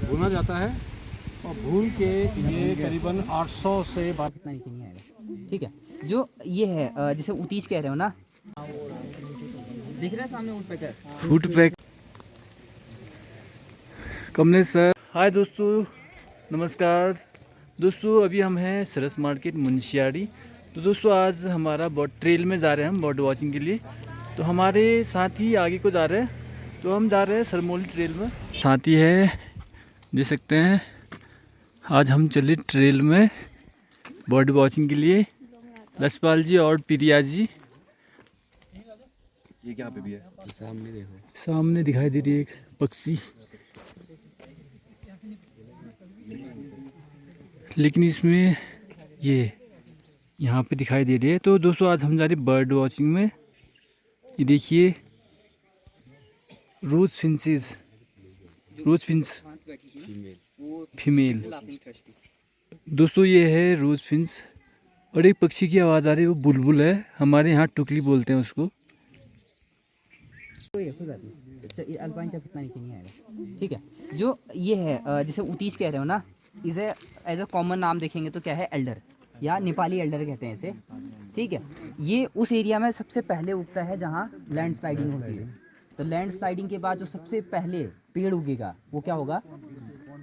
भुना जाता है और भून के ये करीबन 800 से इतना नीचे नहीं आएगा। ठीक है, जो ये है जिसे उतीस कह रहे हो ना, दिख रहा है सामने ऊँट पैकर, फूड पैक कमलेश सर। हाय दोस्तों, नमस्कार दोस्तों। अभी हम हैं सरस मार्केट मुंशियारी। तो दोस्तों आज हमारा ट्रेल में जा रहे हैं हम बर्ड वॉचिंग के लिए। तो हमारे साथ ही आगे को जा रहे हैं, तो हम जा रहे हैं सरमोली ट्रेल में। साथी है, देख सकते हैं आज हम चले ट्रेल में बर्ड वॉचिंग के लिए। लसपाल जी और प्रिया जी। ये क्या पे भी है? सामने देखो, सामने दिखाई दे रही है एक पक्षी, लेकिन इसमें ये यहाँ पे दिखाई दे रही है। तो दोस्तों आज हम जा रहे हैं बर्ड वॉचिंग में। ये देखिए रोज फिंसेस, रोज फिंस फीमेल। दोस्तों ये है रोज फिंस। और एक पक्षी की आवाज़ आ रही है, वो बुलबुल है, हमारे यहाँ टुकली बोलते हैं उसको। कोई बात नहीं, अल्पाइन चाप इतना नीचे नहीं आएगा। ठीक है, जो ये है जिसे उतीस कह रहे हो ना, इसे एज अ कॉमन नाम देखेंगे तो क्या है, एल्डर या नेपाली एल्डर कहते हैं इसे। ठीक है, ये उस एरिया में सबसे पहले उगता है जहाँ लैंड स्लाइडिंग होती है। तो लैंड स्लाइडिंग के बाद जो सबसे पहले पेड़ उगेगा वो क्या होगा,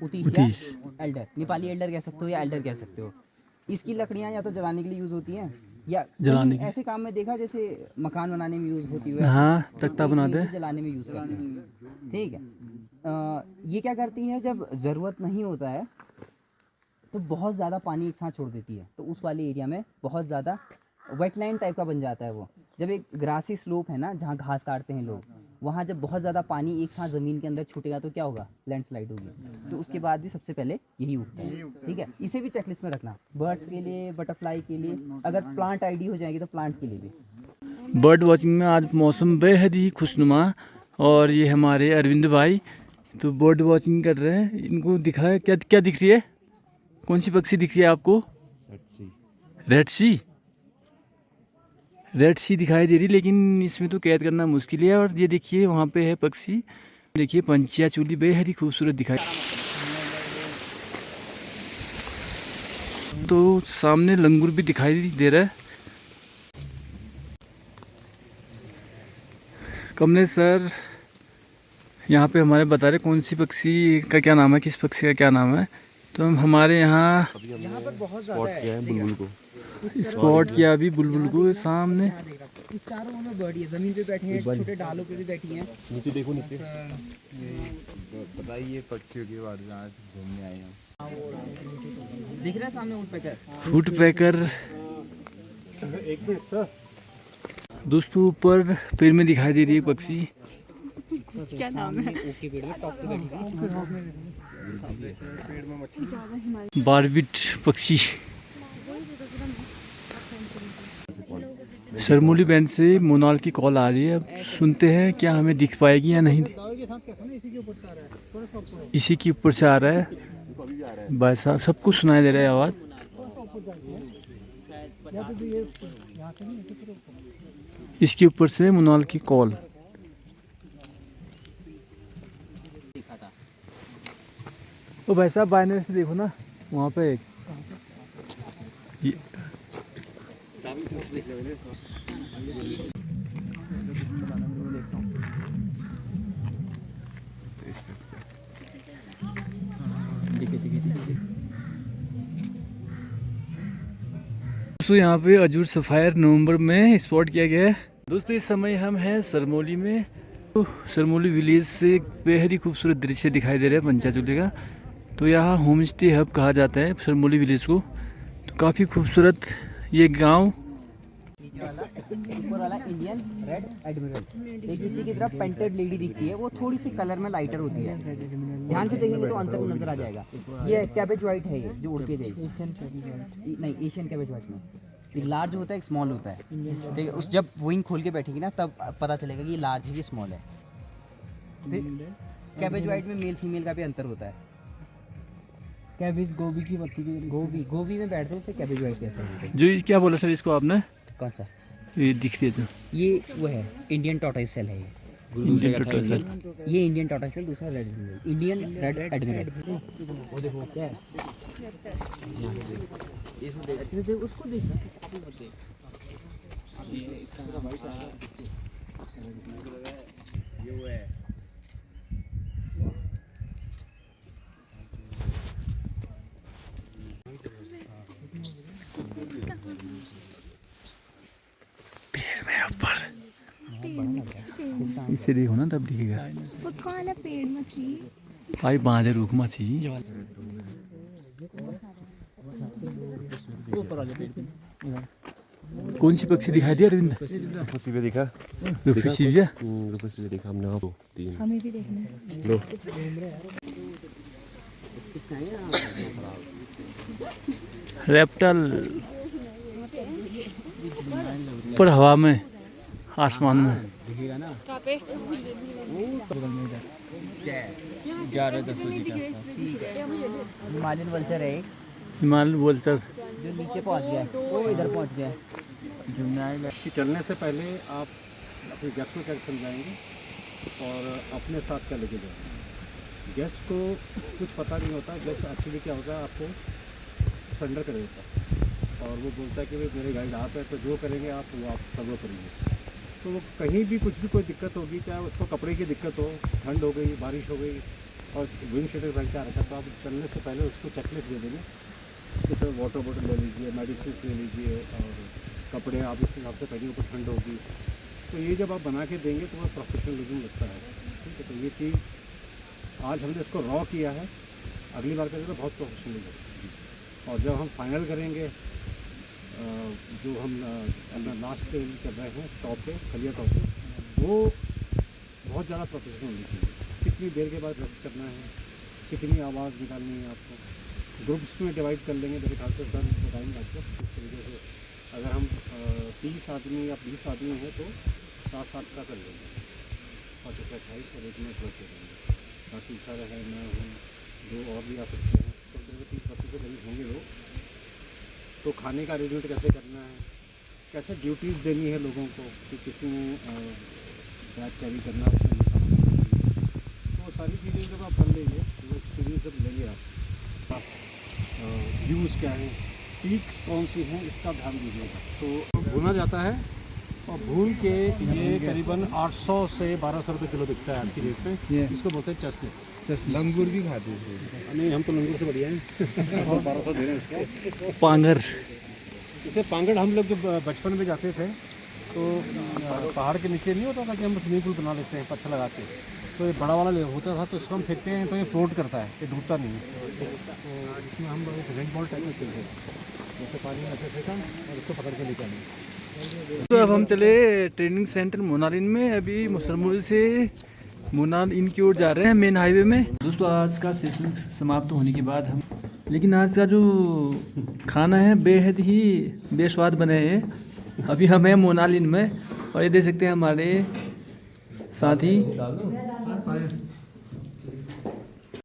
उतीस या एल्डर। नेपाली एल्डर कह सकते हो या एल्डर कह सकते हो। इसकी लकड़ियाँ या तो जलाने के लिए यूज़ होती हैं या जलाने के ऐसे काम में देखा जैसे मकान बनाने में यूज़ होती है, हाँ तख्ता बनाते हैं, जलाने में यूज़ करते हैं। ठीक है, ये क्या करती है, जब ज़रूरत नहीं होता है तो बहुत ज़्यादा पानी एक साथ छोड़ देती है। तो उस वाले एरिया में बहुत ज़्यादा वेटलैंड टाइप का बन जाता है वो। जब एक ग्रासी स्लोप है ना जहाँ घास काटते हैं लोग, वहाँ जब बहुत ज़्यादा पानी एक साथ ज़मीन के अंदर छूटेगा तो क्या होगा, लैंडस्लाइड होगी। तो उसके बाद भी सबसे पहले यही उगता है। ठीक है, इसे भी चेकलिस्ट में रखना, बर्ड्स के लिए, बटरफ्लाई के लिए, अगर प्लांट आईडी हो जाएगी तो प्लांट के लिए भी। बर्ड वॉचिंग में आज मौसम बेहद ही खुशनुमा। और ये हमारे अरविंद भाई तो बर्ड वॉचिंग कर रहे हैं। इनको दिखाए क्या क्या दिख रही है, कौन सी पक्षी दिख रही है आपको? रेड सी, रेड सी दिखाई दे रही, लेकिन इसमें तो कैद करना मुश्किल है। और ये देखिए वहाँ पे है पक्षी, देखिए पंछिया चूली बेहद ही खूबसूरत दिखाई। तो सामने लंगूर भी दिखाई दे रहा है। कमलेश सर यहाँ पे हमारे बता रहे कौन सी पक्षी का क्या नाम है, किस पक्षी का क्या नाम है। तो हम हमारे यहाँ पर बहुत स्पॉट किया है बुलबुल को। स्पॉट किया अभी बुलबुल को सामने। इस चारों में बर्ड है, जमीन पे बैठे हैं, छोटे डालों पे भी बैठी हैं। नीचे देखो, नीचे पता ही ये पक्षियों के बाद आज घूमने आए हैं। दिख रहा है सामने ऊँट पैकर, फूड पैकर। एक मिनट सर। दोस्तों ऊपर पेड़ में दिखाई दे रही है पक्षी, क्या नाम है, ओके पेड़ में टॉप पे बैठी है। बारबिट पक्षी। सरमोली बैंड से मोनाल की कॉल आ रही है। अब सुनते हैं क्या हमें दिख पाएगी या नहीं। इसी के ऊपर से आ रहा है भाई साहब, सबको सुनाई दे रहा है आवाज़। इसके ऊपर से मोनाल की कॉल। ओ भाई साहब बाइनर से देखो ना, वहाँ पे एक दोस्तों यहाँ पे अजूर सफायर नवंबर में स्पॉट किया गया है। दोस्तों इस समय हम हैं सरमोली में। तो सरमोली विलेज से बेहद ही खूबसूरत दृश्य दिखाई दे रहा है पंचाचूले का। तो यहाँ होम स्टे हब कहा जाता है सरमोली विलेज को। तो काफ़ी खूबसूरत ये गांव। ऊपर वाला इंडियन रेड एडमिरल, एक इसी की तरफ पेंटेड लेडी दिखती है, वो थोड़ी सी कलर में लाइटर होती है। ध्यान से देखेंगे तो अंतर नजर आ जाएगा। ये कैबेज व्हाइट है, ये जो उड़ के जाएगी। नहीं, एशियन कैबेज व्हाइट में ये लार्ज होता है, एक स्मॉल होता है। ठीक है, उस जब विंग खोल के बैठेगी ना तब पता चलेगा कि ये लार्ज है, ये स्मॉल है। फिर कैबेज व्हाइट में मेल फीमेल का भी अंतर होता है। कैबेज गोभी की पत्ती की, गोभी में बैठते हैं, इससे कैबेज व्हाइट कैसा। जो क्या बोला सर इसको आपने? कौन सा? ये दिख रही है तो ये वो है इंडियन टॉर्टोइस सेल है ये। इंडियन टोटल ये इंडियन टॉर्टोइसल, दूसरा रेड इंडियन रेड एडमिरल। वो देखो क्या है, इसमें देख अच्छे से देख, उसको देख ये इसका ये वो है। इसे देखो ना तब दिखेगा। वो कौन है पेड़ मछली? भाई बांधे रुक मछी। कौन सी पक्षी दिखाई दिया अरविंद? Rupa देखा रुपसिविया। Rupa देखा हमने वहाँ 3 हमें भी देखना है। लो रेप्टल पर हवा में, आसमान में। कहाँ पे? 11-10 बजे के आसपास। हिमालयन वल्चर है एक, हिमालय वल्चर। जो नीचे पहुंच गया है, वो इधर पहुंच गया है। कि चलने से पहले आप अपने गेस्ट को क्या समझाएंगे और अपने साथ क्या लेके जाएंगे। गेस्ट को कुछ पता नहीं होता, गेस्ट एक्चुअली क्या होता है आपको सरेंडर कर देता है और वो बोलता है कि भाई मेरे गाइड आप है तो जो करेंगे आप वो आप सब वो करेंगे। तो वो कहीं भी कुछ भी कोई दिक्कत होगी, चाहे उसको कपड़े की दिक्कत हो, ठंड हो गई, बारिश हो गई और विंड शीटर पहन के आ रखा, तो आप चलने से पहले उसको चेकलिस्ट दे देंगे। जैसे वाटर बोतल ले लीजिए, मेडिसिन ले लीजिए और कपड़े आप इस हिसाब से पहनिए, ऊपर ठंड होगी। तो ये जब आप बना के देंगे तो वह प्रोफेशनलिज्म लगता है। ठीक है, तो ये चीज़ आज हमने इसको रॉ किया है, अगली बार करेंगे तो बहुत प्रोफेशनल और जब हम फाइनल करेंगे जो हम अपना लास्ट पे कर रहे हैं टॉप पे, खलिया टॉप पे, वो बहुत ज़्यादा प्रोफेशनल होनी चाहिए। कितनी देर के बाद रेस्ट करना है, कितनी आवाज़ निकालनी है आपको, ग्रुप्स में डिवाइड कर लेंगे मेरे ख्याल से सर बताएंगे आपको। इस तरीके से अगर हम 30 आदमी या 20 आदमी हैं तो 7-7 का कर लेंगे, 5-28 और एक में ड्रॉप कर देंगे। बाकी सर है, मैं हूँ, 2 और भी आ सकते हैं, तो 30-32 से करीब होंगे लोग। तो खाने का अरेंजमेंट कैसे करना है, कैसे ड्यूटीज़ देनी है लोगों को कि किसने बैग कैरी करना है, उसमें सामान चाहिए। तो वो सारी चीज़ें जब आप कर लेंगे, वो एक्सपीरियंस जब लेंगे आप व्यूज़ क्या हैं, पीक्स कौन सी हैं, इसका ध्यान दीजिएगा। तो भुना जाता है और भून के ये करीबन 800 से 1200 रुपये किलो बिकता है आज की डेट पे। इसको बोलते हैं चस्के। लंगूर भी खाते हैं। नहीं, हम तो लंगूर से बढ़िया हैं और 1200 दे रहे हैं इसको। पांगर। इसे पांगड़ हम लोग जब बचपन में जाते थे तो पहाड़ के नीचे नहीं होता था कि हम स्विमिंग पूल बना लेते हैं पत्थर लगा के, तो ये बड़ा वाला होता था, तो इसको हम फेंकते हैं तो ये फ्लोट करता है, ये डूबता नहीं है। तो इसमें हम एक रेड बॉल टाइप में खेलते हैं, जैसे पानी में ऐसे फेंका और इसको पकड़ के लेकर आए। तो अब हम चले ट्रेनिंग सेंटर मोनालिन में। अभी मुसलमुल से मोनालिन की ओर जा रहे हैं, मेन हाईवे में। दोस्तों आज का सेशन समाप्त होने के बाद हम, लेकिन आज का जो खाना है बेहद ही बेस्वाद बने हैं। अभी हम हैं मोनालिन में और ये देख सकते हैं हमारे साथी